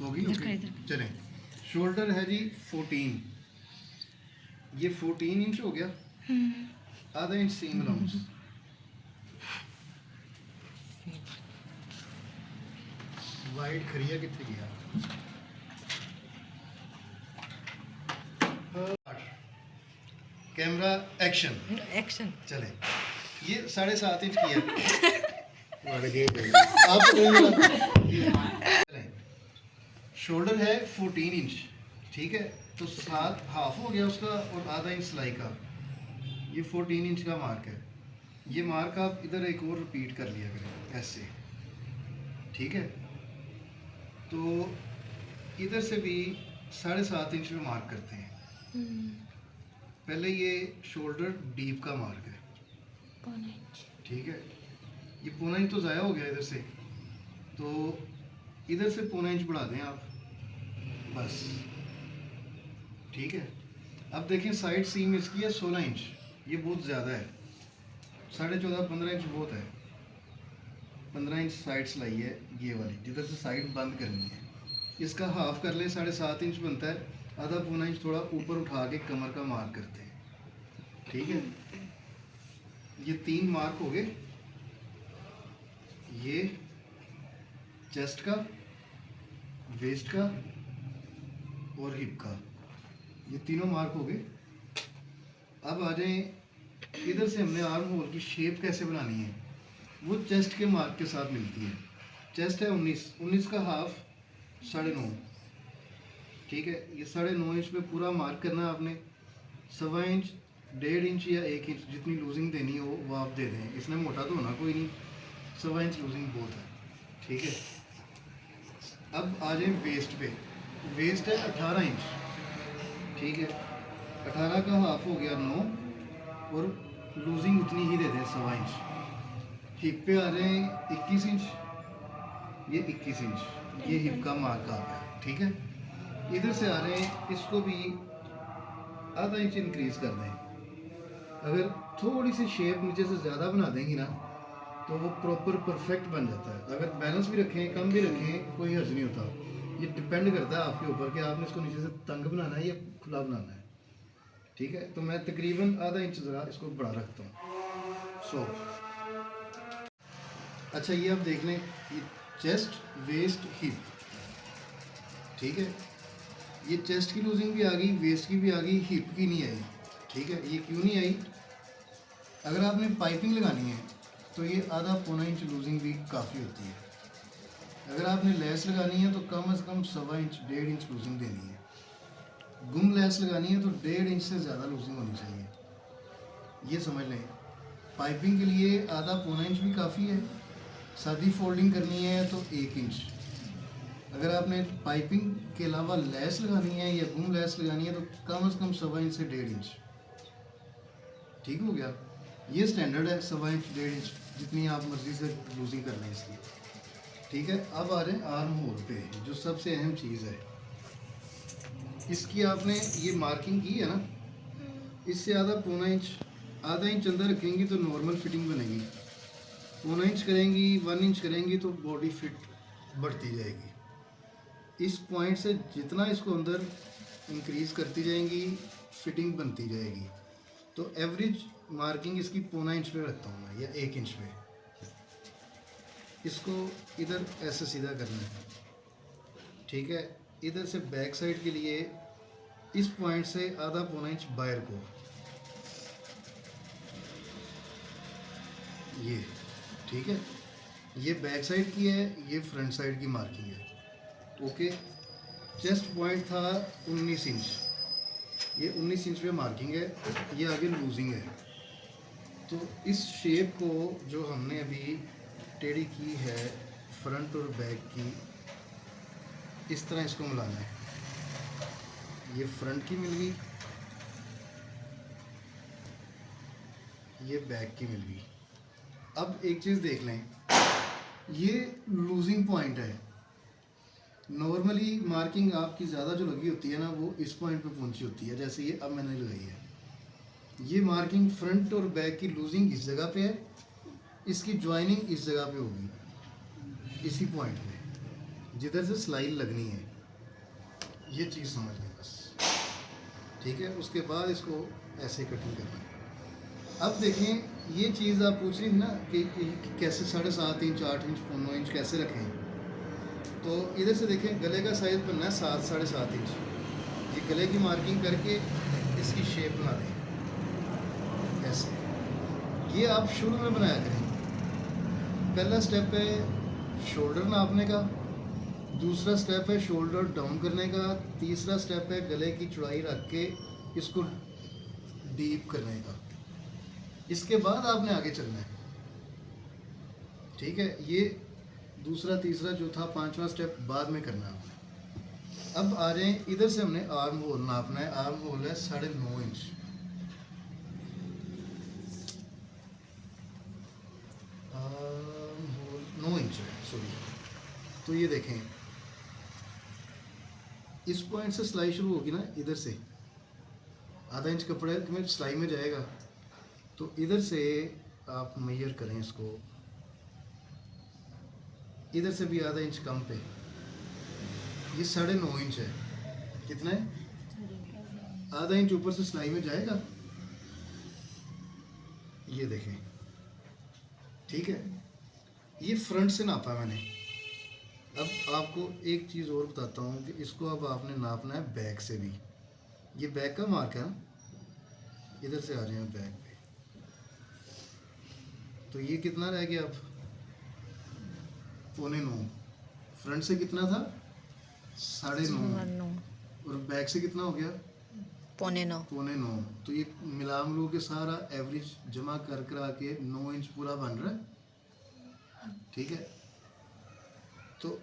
होगी ओके चलें। शोल्डर है जी 14, ये 14 इंच हो गया, आधा इंच सीम अलाउंस। वाइड खरिया कितने गया? Camera action action. चले। ये 7.5 इंच की है। शोल्डर है 14 इंच, ठीक है, तो 7 हाफ हो गया उसका और आधा इंच सिलाई का। ये 14 इंच का मार्क है। ये मार्क आप इधर एक और रिपीट कर लिया करें ऐसे, ठीक है। तो इधर से भी 7.5 इंच में मार्क करते हैं। पहले ये शोल्डर डीप का मार्क है, ठीक है। ये पौना इंच तो ज़ाया हो गया इधर से, तो इधर से पौना इंच बढ़ा दें आप बस, ठीक है। अब देखें साइड सीम इसकी है 16 इंच, ये बहुत ज़्यादा है। 14.5-15 इंच बहुत है। 15 इंच साइड सिलाई है ये वाली, जिधर से साइड बंद करनी है। इसका हाफ कर ले, 7.5 इंच बनता है। आधा पौना इंच थोड़ा ऊपर उठा के कमर का मार्क करते हैं, ठीक है। ये 3 मार्क हो गए, ये चेस्ट का, वेस्ट का और हिप का, ये तीनों मार्क हो गए। अब आ जाएं, इधर से हमने आर्म होल की शेप कैसे बनानी है, वो चेस्ट के मार्क के साथ मिलती है। चेस्ट है 19 का हाफ 9.5, ठीक है। ये 9.5 इंच पे पूरा मार्क करना है आपने। 1.25 इंच, 1.5 इंच या 1 इंच जितनी लूजिंग देनी हो वो आप दे दें। इसमें मोटा तो होना कोई नहीं, 1.25 इंच लूजिंग बहुत है, ठीक है। अब आ जाए वेस्ट पे। वेस्ट है 18 इंच, ठीक है। 18 का हाफ हो गया 9 और लूजिंग उतनी ही दे दें 1.25 इंच। हिप पे आ जाए 21 इंच, ये 21 इंच, ये हिप का मार्क आ गया, ठीक है। इधर से आ रहे हैं, इसको भी आधा इंच इंक्रीज कर दें। अगर थोड़ी सी शेप नीचे से ज़्यादा बना देंगी ना तो वो प्रॉपर परफेक्ट बन जाता है। अगर बैलेंस भी रखें कम भी रखें कोई हर्ज नहीं होता। ये डिपेंड करता है आपके ऊपर कि आपने इसको नीचे से तंग बनाना है या खुला बनाना है, ठीक है। तो मैं तकरीबन आधा इंच ज़रा इसको बढ़ा रखता हूँ। सो अच्छा, ये आप देख लें, ये चेस्ट, वेस्ट, हिप, ठीक है। ये चेस्ट की लूजिंग भी आ गई, वेस्ट की भी आ गई, हिप की नहीं आई, ठीक है। ये क्यों नहीं आई? अगर आपने पाइपिंग लगानी है तो ये आधा पौना इंच लूजिंग भी काफ़ी होती है। अगर आपने लेस लगानी है तो कम से कम 1.25 इंच, 1.5 इंच लूजिंग देनी है। गुम लेस लगानी है तो 1.5 इंच से ज़्यादा लूजिंग होनी चाहिए, ये समझ लें। पाइपिंग के लिए आधा पौना इंच भी काफ़ी है। सादी फोल्डिंग करनी है तो 1 इंच। अगर आपने पाइपिंग के अलावा लेस लगानी है या गुम लेस लगानी है तो कम से कम 1.25 इंच से 1.5 इंच, ठीक हो गया। ये स्टैंडर्ड है 1.25 इंच, 1.5 इंच, जितनी आप मर्जी से लूजिंग कर लें इसकी, ठीक है। अब आ रहे हैं आर्म होल पे, जो सबसे अहम चीज़ है। इसकी आपने ये मार्किंग की है ना, इससे आधा पौना इंच, आधा इंच अंदर रखेंगी तो नॉर्मल फिटिंग बनेगी। पौना इंच करेंगी, 1 इंच करेंगी तो बॉडी फिट बढ़ती जाएगी। इस पॉइंट से जितना इसको अंदर इंक्रीज़ करती जाएंगी फिटिंग बनती जाएगी। तो एवरेज मार्किंग इसकी पौना इंच पे रखता हूँ मैं, या 1 इंच पे। इसको इधर ऐसे सीधा करना है, ठीक है। इधर से बैक साइड के लिए इस पॉइंट से आधा पौना इंच बाहर को, ये ठीक है। ये बैक साइड की है, ये फ्रंट साइड की मार्किंग है, ओके। चेस्ट पॉइंट था 19 इंच, ये 19 इंच पे मार्किंग है, ये आगे लूजिंग है। तो इस शेप को जो हमने अभी टेढ़ी की है फ्रंट और बैक की, इस तरह इसको मिलाना है। ये फ्रंट की मिल गई, ये बैक की मिल गई। अब एक चीज़ देख लें, ये लूजिंग पॉइंट है। नॉर्मली मार्किंग आपकी ज़्यादा जो लगी होती है ना वो इस पॉइंट पे पहुंची होती है, जैसे ये अब मैंने लगाई है। ये मार्किंग फ्रंट और बैक की लूजिंग इस जगह पे है, इसकी ज्वाइनिंग इस जगह पे होगी, इसी पॉइंट पे। जिधर से सिलाई लगनी है, ये चीज़ समझ लें बस, ठीक है। उसके बाद इसको ऐसे कटिंग करना है। अब देखें, ये चीज़ आप पूछ रही थी ना कि कैसे 7.5 इंच, 8 इंच, 9 इंच कैसे रखें। तो इधर से देखें, गले का साइज़ बनना है 7, 7.5 इंच। ये गले की मार्किंग करके इसकी शेप बना दें ऐसे। ये आप शुरू में बनाया करें। पहला स्टेप है शोल्डर नापने का, दूसरा स्टेप है शोल्डर डाउन करने का, तीसरा स्टेप है गले की चौड़ाई रख के इसको डीप करने का। इसके बाद आपने आगे चलना है, ठीक है। ये दूसरा, तीसरा, चौथा, पांचवा स्टेप बाद में करना है आपने। अब आ रहे हैं इधर से, हमने आर्म होल नापना है। आर्म होल है 9.5 इंच। आर्म होल 9 इंच है, सॉरी। तो ये देखें, इस पॉइंट से सिलाई शुरू होगी ना, इधर से आधा इंच कपड़े में सिलाई में जाएगा, तो इधर से आप मेजर करें इसको, इधर से भी आधा इंच कम पे। ये 9.5 इंच है। कितना है? आधा इंच ऊपर से सिलाई में जाएगा, ये देखें, ठीक है। ये फ्रंट से नापा मैंने। अब आपको एक चीज़ और बताता हूँ कि इसको अब आपने नापना है बैक से भी। ये बैक का मार्क है ना, इधर से आ रहे हैं बैक पे। तो ये कितना रह गया अब? 8.25। फ्रंट से कितना था? 9.5। और बैक से कितना हो गया? 9.25। 9.25। तो ये मिला मिलू के सारा एवरेज जमा कर करा के 9 इंच पूरा बन रहा है, ठीक है। तो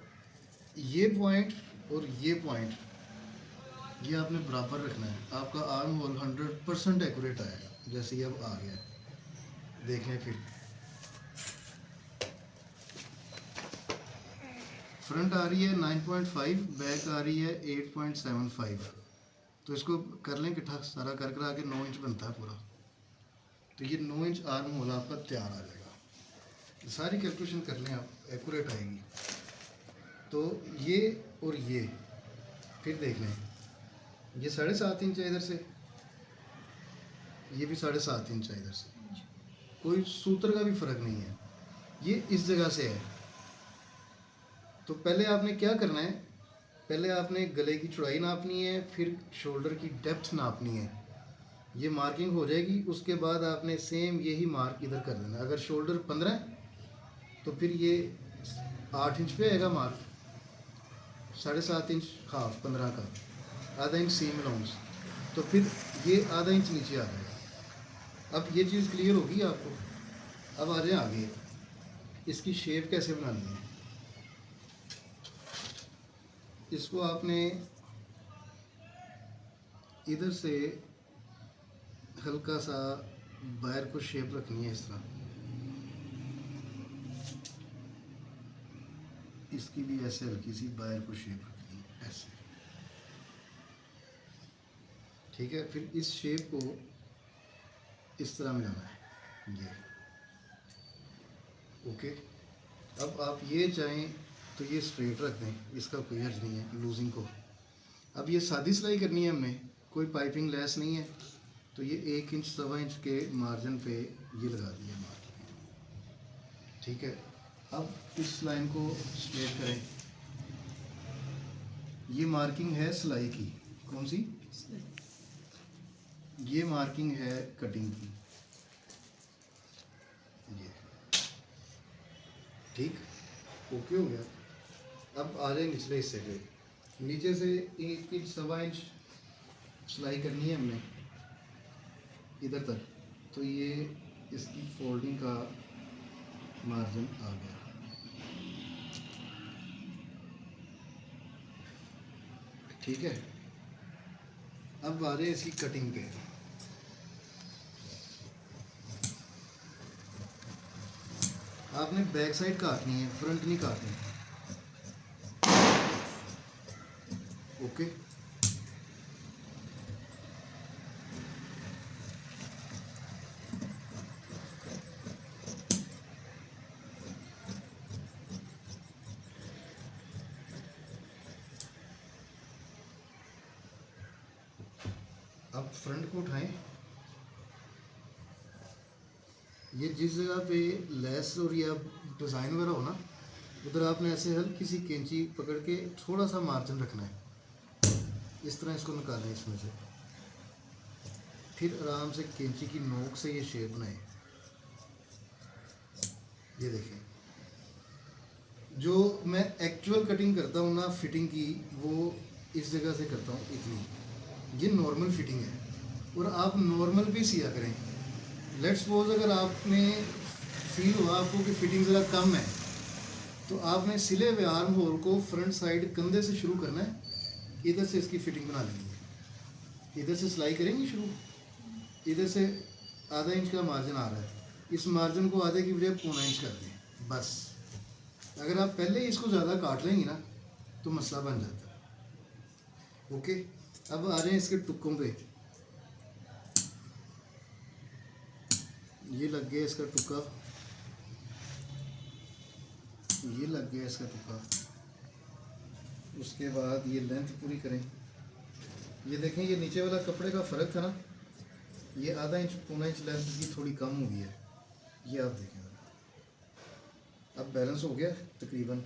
ये पॉइंट और ये पॉइंट, ये आपने बराबर रखना है। आपका आर्म होल 100% एक्यूरेट आएगा। जैसे ये अब आ गया, देख लें फिर। फ्रंट आ रही है 9.5, बैक आ रही है 8.75। तो इसको कर लें इकट्ठा सारा कर करा के 9 इंच बनता है पूरा। तो ये 9 इंच आर्म होल आपका तैयार आ जाएगा। सारी कैलकुलेशन कर लें आप, एक्यूरेट आएगी। तो ये और ये फिर देख लें, ये 7.5 इंच है इधर से, ये भी 7.5 इंच है इधर से। कोई सूत्र का भी फ़र्क नहीं है, ये इस जगह से है। तो पहले आपने क्या करना है, पहले आपने गले की चौड़ाई नापनी है, फिर शोल्डर की डेप्थ नापनी है। ये मार्किंग हो जाएगी, उसके बाद आपने सेम यही मार्क इधर कर देना। अगर शोल्डर 15 है तो फिर ये 8 इंच पे आएगा मार्क। 7.5 इंच हाफ 15 का, आधा इंच सीम अलाउंस, तो फिर ये आधा इंच नीचे आ जाएगा। अब ये चीज़ क्लियर होगी आपको। अब आ जाए आगे, इसकी शेप कैसे बनानी है। इसको आपने इधर से हल्का सा बाहर को शेप रखनी है इस तरह। इसकी भी ऐसे हल्की सी बाहर को शेप रखनी है ऐसे, ठीक है। फिर इस शेप को इस तरह मिलाना है, ये ओके। अब आप ये चाहें तो ये स्ट्रेट रख दें, इसका कोई हर्ज नहीं है लूजिंग को। अब ये सादी सिलाई करनी है हमने, कोई पाइपिंग लेस नहीं है, तो ये 1 इंच 1.25 इंच के मार्जिन पे ये लगा दिया मार्किंग, ठीक है। अब इस लाइन को स्ट्रेट करें। ये मार्किंग है सिलाई की, कौन सी? ये मार्किंग है कटिंग की, ये ठीक, ओके हो गया। अब आ जाए निचले हिस्से पे। नीचे से 1 इंच 1.25 इंच सिलाई करनी है हमने इधर तक, तो ये इसकी फोल्डिंग का मार्जिन आ गया, ठीक है। अब आ रहे हैं इसकी कटिंग पे। आपने बैक साइड काटनी है, फ्रंट नहीं काटनी, ओके। अब फ्रंट को उठाएं, ये जिस जगह पे लेस और या डिज़ाइन वगैरह हो ना, उधर आपने ऐसे हल्की सी कैंची पकड़ के थोड़ा सा मार्जिन रखना है, इस तरह इसको निकालें इसमें से, फिर आराम से कैंची की नोक से ये शेप बनाएं। ये देखें, जो मैं एक्चुअल कटिंग करता हूँ ना फिटिंग की, वो इस जगह से करता हूँ इतनी, ये नॉर्मल फिटिंग है। और आप नॉर्मल भी सिया करें। लेट्स सपोज अगर आपने फील हुआ आपको कि फिटिंग ज़रा कम है, तो आपने सिले हुए आर्म होल को फ्रंट साइड कंधे से शुरू करना है, इधर से इसकी फिटिंग बना लेनी है। इधर से सिलाई करेंगे शुरू, इधर से आधा इंच का मार्जिन आ रहा है, इस मार्जिन को आधे की बजाय पौना इंच कर दें बस। अगर आप पहले ही इसको ज़्यादा काट लेंगे ना तो मसला बन जाता है। ओके, अब आ जाए इसके टुक्कों पे। ये लग गया इसका टुक्का, ये लग गया इसका टुक्का। उसके बाद ये लेंथ पूरी करें। ये देखें, ये नीचे वाला कपड़े का फ़र्क था ना, ये आधा इंच पौना इंच लेंथ की थोड़ी कम हो गई है। ये आप देखें, अब बैलेंस हो गया तकरीबन।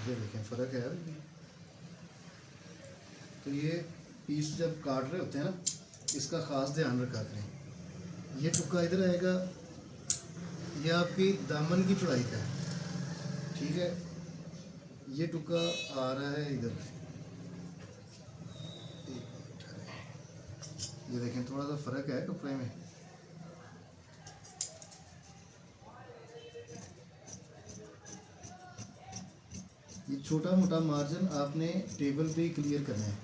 ये देखें फ़र्क है अभी। तो ये पीस जब काट रहे होते हैं ना, इसका ख़ास ध्यान रखा करें। ये टुक्का इधर आएगा, ये आपकी दामन की चौड़ाई का है, ठीक है। ये टुक्का आ रहा है इधर, ये देखें थोड़ा सा फ़र्क है कपड़े में। ये छोटा मोटा मार्जिन आपने टेबल पे ही क्लियर करना है।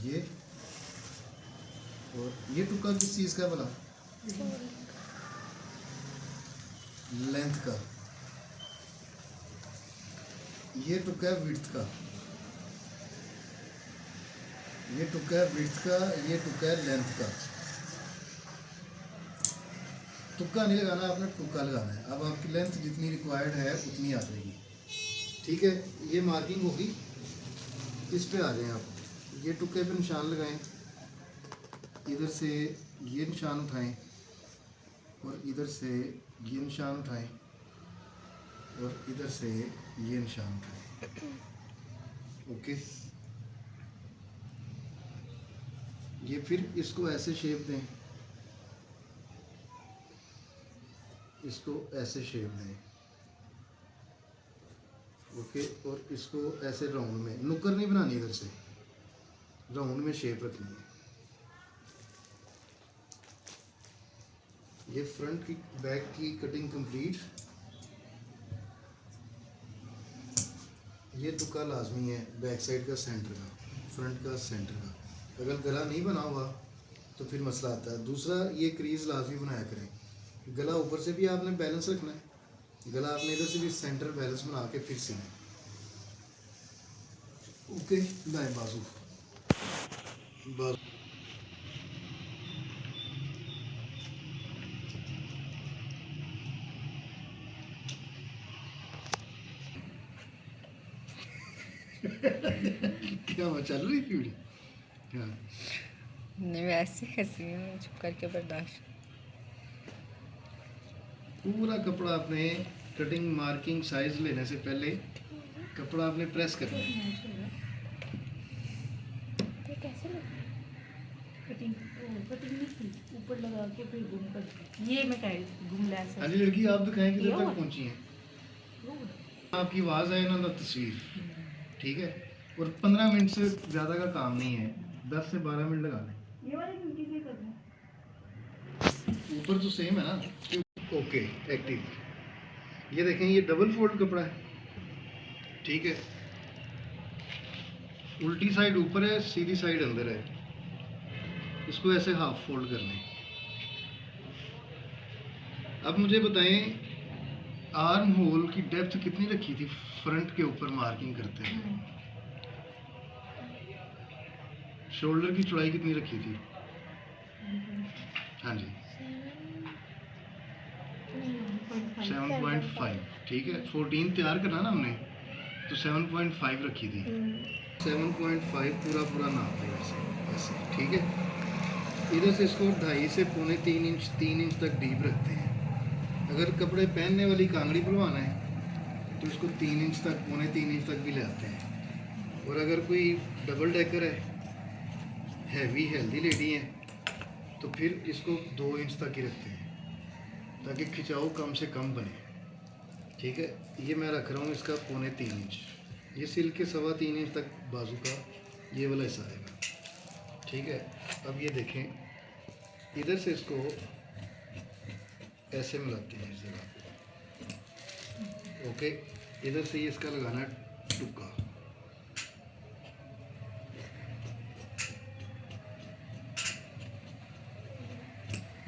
ये और ये टुक्का किस चीज़ का भला? लेंथ का। ये टुक्का है विड्थ का, ये टुक्का है विड्थ का, ये टुक्का है लेंथ का। तुक्का नहीं लगाना, आपने टुक्का लगाना है। अब आपकी लेंथ जितनी रिक्वायर्ड है उतनी आ जाएगी, ठीक है। ये मार्किंग होगी, इस पे आ जाएं आप। ये टुक्के पे निशान लगाएं, इधर से ये निशान उठाएं और इधर से ये निशान उठाएं और इधर से ये निशान उठाएं। ओके, ये फिर इसको ऐसे शेप दें, इसको ऐसे शेप दें, ओके। और इसको ऐसे राउंड में, नुक्कर नहीं बनानी, इधर से राउंड में शेप रखनी है। ये फ्रंट की बैक की कटिंग कंप्लीट। ये टुक्का लाजमी है बैक साइड का सेंटर का, फ्रंट का सेंटर का। अगर गला नहीं बना हुआ तो फिर मसला आता है। दूसरा, ये क्रीज लाजमी बनाया करें। गला ऊपर से भी आपने बैलेंस रखना है, गला आपने इधर से भी सेंटर बैलेंस बना के फिर सीना है। ओके, दाएं बाजू बाजू क्या हुआ, चल रही थी? हाँ, नहीं वैसे हंसी हूँ, चुप करके बर्दाश्त। पूरा कपड़ा आपने कटिंग मार्किंग साइज लेने से पहले कपड़ा आपने प्रेस करना है। कैसे लगा? कटिंग कटिंग नहीं थी, ऊपर लगा के फिर घूम कर ये मैं कह रही घूम ला ऐसे। अली लड़की, आप दिखाएं किधर तक पहुंची हैं। आपकी आवाज़ आए ना तस्वीर, ठीक है। और 15 मिनट से ज़्यादा का काम नहीं है, 10 से 12 मिनट लगा लें। ये वाली ड्यूटी से करना है। ऊपर तो सेम है ना। Okay, active. ये देखें, ये डबल फोल्ड कपड़ा है, ठीक है। उल्टी साइड ऊपर है, सीधी साइड अंदर है। इसको ऐसे हाफ फोल्ड कर लें। अब मुझे बताएं, आर्म होल की डेप्थ कितनी रखी थी फ्रंट के ऊपर मार्किंग करते हैं? शोल्डर की चौड़ाई कितनी रखी थी? हाँ जी 7.5 7.5 ठीक है। 14 तैयार करना ना हमने, तो 7.5 रखी थी। 7.5 पूरा पूरा नाप है ऐसे ऐसे, ठीक है। इधर से इसको 2.5 से 2.25 इंच 3 इंच तक डीप रखते हैं। अगर कपड़े पहनने वाली कांगड़ी बुलवाना है तो इसको 3 इंच तक 2.25 इंच तक भी ले आते हैं। और अगर कोई डबल डेकर है, हैवी हेल्दी लेडी है, तो फिर इसको 2 इंच तक ही रखते हैं ताकि खिंचाव कम से कम बने, ठीक है। ये मैं रख रहा हूँ इसका 2.25 इंच। ये सिल के 3.25 इंच तक बाजू का ये वाला हिस्सा आएगा, ठीक है। अब ये देखें, इधर से इसको ऐसे मिलाते हैं इस जगह पे, ओके। इधर से ये इसका लगाना है टुक्का,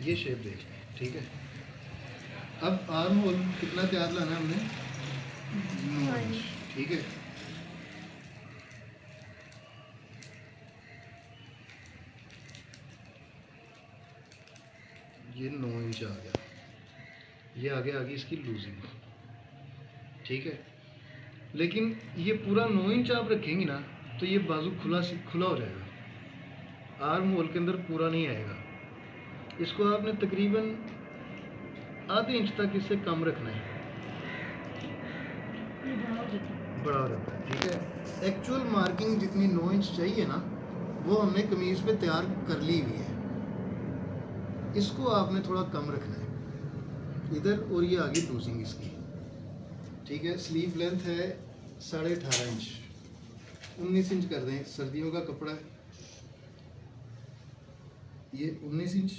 ये शेप देख लें, ठीक है। अब आर्म होल कितना तैयार लाना है हमने, 9 इंच, ठीक है। ये 9 इंच आ गया, ये आगे आ गई इसकी लूजिंग, ठीक है। लेकिन ये पूरा 9 इंच आप रखेंगे ना तो ये बाजू खुला खुला हो जाएगा, आर्म होल के अंदर पूरा नहीं आएगा। इसको आपने तकरीबन आधे इंच तक इससे कम रखना है, ये बड़ा हो जाता है। बड़ा हो जाता है, ठीक है। एक्चुअल मार्किंग जितनी 9 इंच चाहिए ना वो हमने कमीज पे तैयार कर ली हुई है, इसको आपने थोड़ा कम रखना है इधर, और ये आगे लूजिंग इसकी, ठीक है। स्लीव लेंथ है 18.5 इंच, 19 इंच कर दें, सर्दियों का कपड़ा है ये 19 इंच।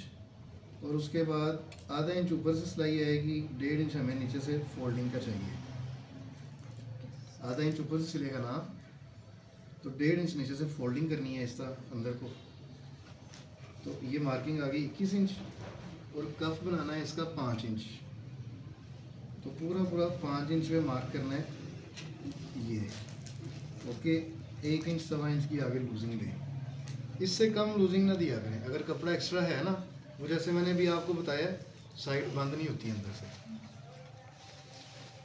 और उसके बाद आधा इंच ऊपर से सिलाई आएगी, 1.5 इंच हमें नीचे से फोल्डिंग का चाहिए। आधा इंच ऊपर से सिलेगा ना तो 1.5 इंच नीचे से फोल्डिंग करनी है इस तरह अंदर को, तो ये मार्किंग आ गई 21 इंच। और कफ बनाना है इसका 5 इंच, तो पूरा पूरा 5 इंच में मार्क करना है ये, ओके। 1 इंच 1.25 इंच की आगे लूजिंग दें, इससे कम लूजिंग ना दिया करें। अगर कपड़ा एक्स्ट्रा है ना, वो जैसे मैंने भी आपको बताया साइड बंद नहीं होती अंदर से।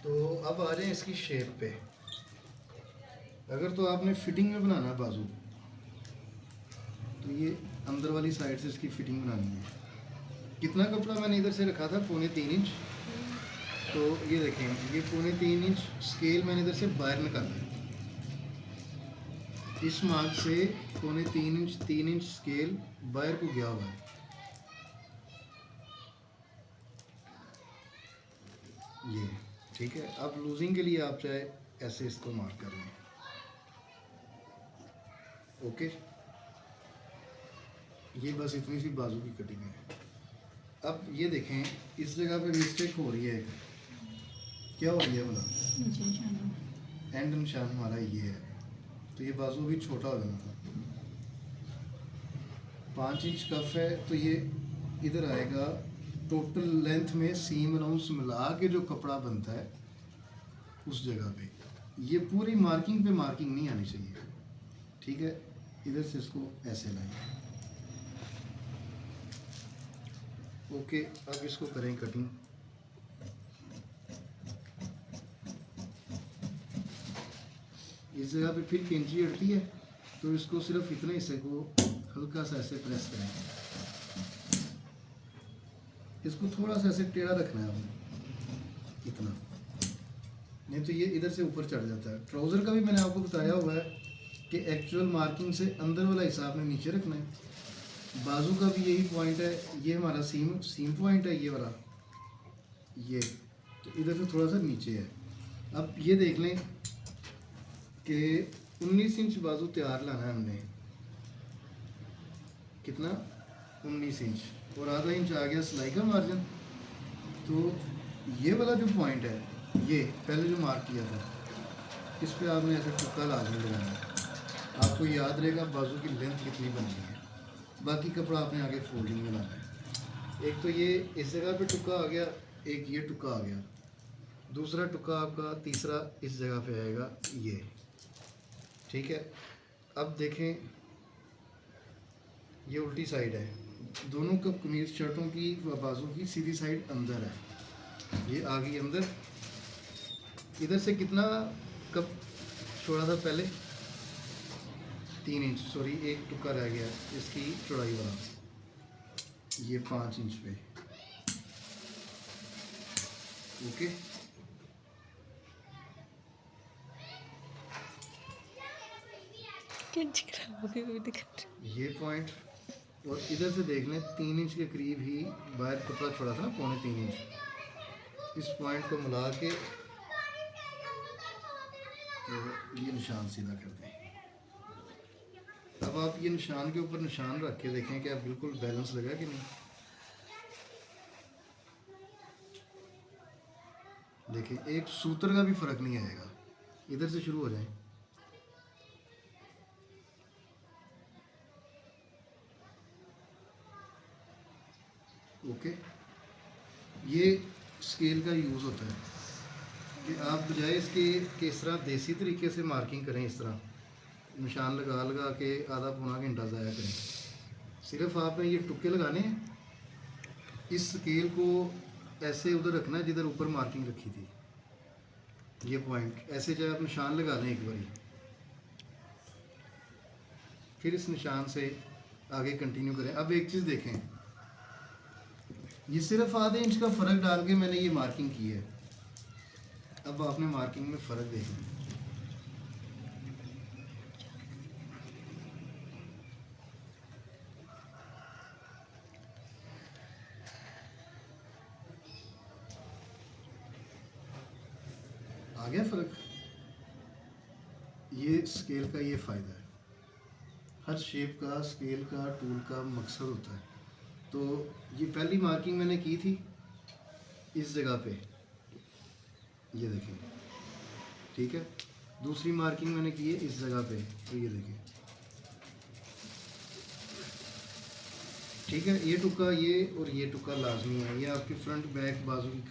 तो अब आ जाए इसकी शेप पे। अगर तो आपने फिटिंग में बनाना है बाजू, तो ये अंदर वाली साइड से इसकी फिटिंग बनानी है। कितना कपड़ा मैंने इधर से रखा था, 2.25 इंच, तो ये देखें ये 2.25 इंच स्केल मैंने इधर से बाहर निकाला है। इस मार्क से 2.25 इंच 3 इंच स्केल बाहर को गया हुआ है, ये ठीक है। अब लूजिंग के लिए आप चाहे ऐसे इसको मार्क कर लें, ओके। ये बस इतनी सी बाजू की कटिंग है। अब ये देखें इस जगह पे मिस्टेक हो रही है, क्या हो रही है बोला, नीचे निशान है। एंड निशान हमारा ये है, तो ये बाजू भी छोटा हो जाना था। 5 इंच कफ है तो ये इधर आएगा। टोटल लेंथ में सीम अलाउंस मिला के जो कपड़ा बनता है उस जगह पे, ये पूरी मार्किंग पे मार्किंग नहीं आनी चाहिए, ठीक है। इधर से इसको ऐसे लाएं, ओके। अब इसको करें कटिंग। इस जगह पे फिर कैंची अड़ती है तो इसको सिर्फ इतने हिस्से को हल्का सा ऐसे प्रेस करें, इसको थोड़ा सा ऐसे टेढ़ा रखना है हमें, इतना नहीं तो ये इधर से ऊपर चढ़ जाता है। ट्राउज़र का भी मैंने आपको बताया हुआ है कि एक्चुअल मार्किंग से अंदर वाला हिस्सा आपने नीचे रखना है। बाजू का भी यही पॉइंट है, ये हमारा सीम पॉइंट है, ये वाला ये, तो इधर से थोड़ा सा नीचे है। अब ये देख लें कि 19 इंच बाजू तैयार लाना है हमने, कितना 19 इंच, और आधा इंच आ गया सिलाई का मार्जिन। तो ये वाला जो पॉइंट है, ये पहले जो मार्क किया था, इस पे आपने ऐसे टुक्का लाजमी लगाना है। आपको याद रहेगा बाजू की लेंथ कितनी बननी है। बाकी कपड़ा आपने आगे फोल्डिंग में लाना है। एक तो ये इस जगह पे टुक्का आ गया, एक ये टुक्का आ गया, दूसरा टुक्का आपका तीसरा इस जगह पे आएगा ये, ठीक है। अब देखें ये उल्टी साइड है, दोनों कप कमीज शर्टों की बाजू की सीधी साइड अंदर है, ये आ गई अंदर। इधर से कितना कप छोड़ा था पहले? 3 इंच, सॉरी एक टुक्का रह गया इसकी चौड़ाई वाला, ये 5 इंच पे। ओके, ये पॉइंट, और इधर से देख लें 3 इंच के करीब ही बाहर कपड़ा छोड़ा था ना, 3.25 इंच। इस पॉइंट को मिला के तो ये निशान सीधा कर दें। अब आप ये निशान के ऊपर निशान रख के देखें कि आप बिल्कुल बैलेंस लगा कि नहीं। देखिए एक सूत्र का भी फर्क नहीं आएगा। इधर से शुरू हो जाए, ओके। ये स्केल का यूज़ होता है कि आप बजाय इसके कि इस तरह देसी तरीके से मार्किंग करें, इस तरह निशान लगा लगा के आधा पौना घंटा ज़ाया करें। सिर्फ आपने ये टुक्के लगाने हैं, इस स्केल को ऐसे उधर रखना है जिधर ऊपर मार्किंग रखी थी, ये पॉइंट ऐसे चाहे आप निशान लगा लें एक बारी, फिर इस निशान से आगे कंटिन्यू करें। अब एक चीज़ देखें, ये सिर्फ आधे इंच का फ़र्क डाल के मैंने ये मार्किंग की है। अब आपने मार्किंग में फ़र्क देखना, आ गया फ़र्क। ये स्केल का ये फ़ायदा है, हर शेप का स्केल का टूल का मकसद होता है। तो ये पहली मार्किंग मैंने की थी इस जगह पे, ये देखें, ठीक है। दूसरी मार्किंग मैंने की है इस जगह पे, तो ये देखें, ठीक है। ये टुक्का ये और ये टुक्का लाजमी है, ये आपके फ्रंट बैक बाजू की